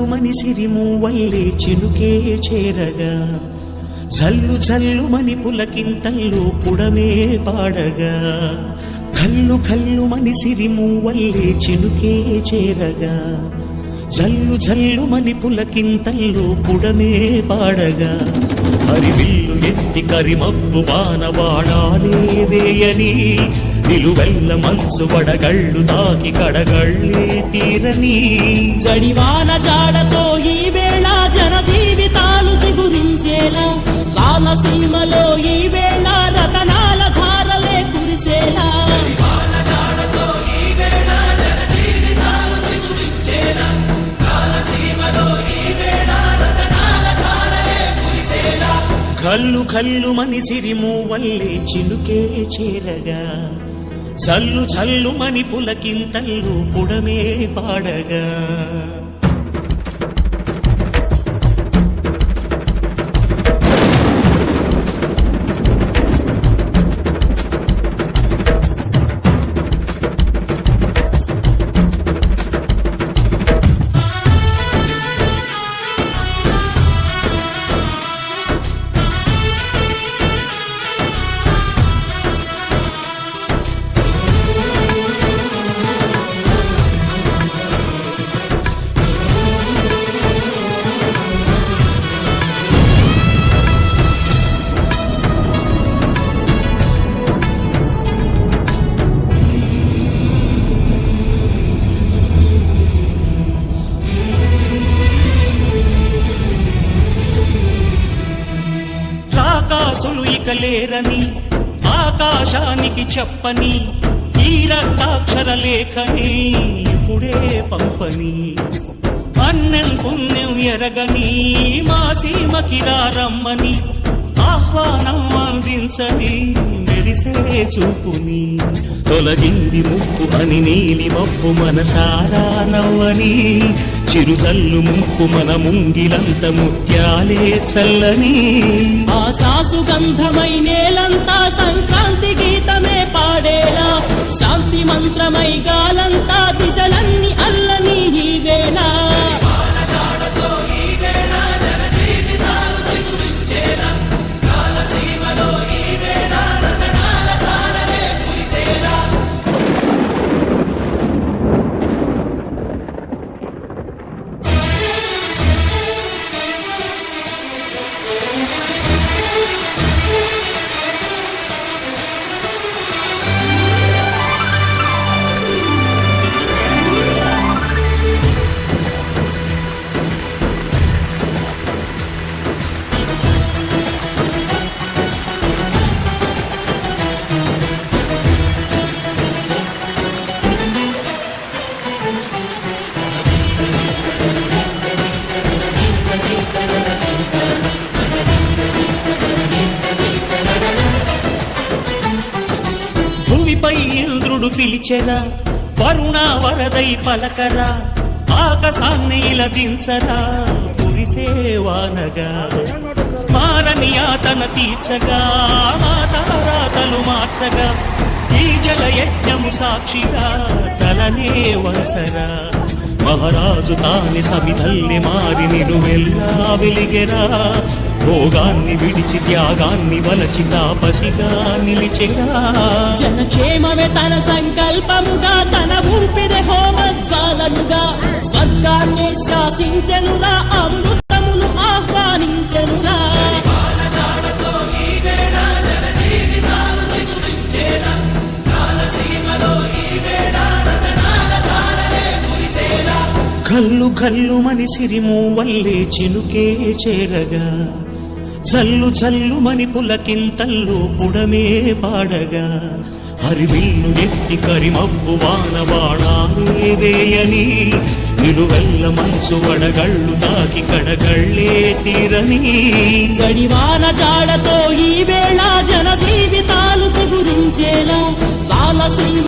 కల్లుమని సిరిమూవల్లే చినుకే చేరగా జల్లు జల్లుమని పులకింతల్లో పుడమే పాడగా కల్లు కల్లుమని సిరిమూవల్లే చినుకే చేరగా జల్లు జల్లుమని పులకింతల్లో పుడమే పాడగా హరివిల్లు ఎత్తి కరిమబ్బు వానవాడాలే వేయని నిలువెల్ల మనసు వడగళ్ళు తాకి కడగళ్ళే తీరని జడివాన జాడతో ఈ వేళ జన జీవితాలు చిగురించేలా రాలసీమలో ఈ వేళ రతనాల ధారలే కురిసేలా కల్లు కల్లుమని సిరిమూవల్లే చినుకే చేరగా జల్లు జల్లుమని పులకింతల్లో పుడమే పాడగా రాకాసులు ఇక లేరని ఆకాశానికి చెప్పని ఈ రక్తాక్షర లేఖని ఇప్పుడే పంపని అన్నం పుణ్యం ఎరగని మా సీమకి రమ్మని ఆహ్వానం అందించని మెరిసే చూపుని తొలగింది ముప్పు అని నీలి మబ్బు మనసారా నవ్వని చిరుజల్లు ముప్పు మన ముంగిలంత ముత్యాలే చల్లని ఆశాసు గంధమై నేలంతా సంక్రాంతి గీతమే పాడేలా శాంతి మంత్రమై గాలంతా దిశలన్నీ అల్లని ఈ వేళ భూమిపై ఇంద్రుడు పిలిచెరా వరుణ వరదై పలకరా ఆకాశాన్ని ఇలా దించరా కురిసే వానగా మారని యాతన తీర్చగా మాతారాతలు మార్చగా ఈ జల యజ్ఞము సాక్షిగా తలనే వంసరా మహారాజు తాని సమిధల్లి మారి నిలువెల్లా వెలిగెరా భోగాన్ని విడిచి త్యాగాన్ని వలచి తాపసిగా నిలిచెరా జనక్షేమమే తన సంకల్పముగా తన ఊపిరి హోమజ్వాలముగా స్వర్గాన్ని శాసించెనురా అమృతమును ఆహ్వానించెనురా కల్లు కల్లుమని సిరిమూవల్లే చినుకే చేరగా జల్లు జల్లుమని పులకింతల్లో పుడమే పాడగా హరివిల్లు ఎత్తి కరిమబ్బు వానవాడాలే వేయని నిలువెల్ల మనసు వడగళ్ళు తాకి కడగళ్ళే తీరని జడివాన జాడతో ఈ వేళ జన జీవితాలు చిగురించేలా రాలసీమ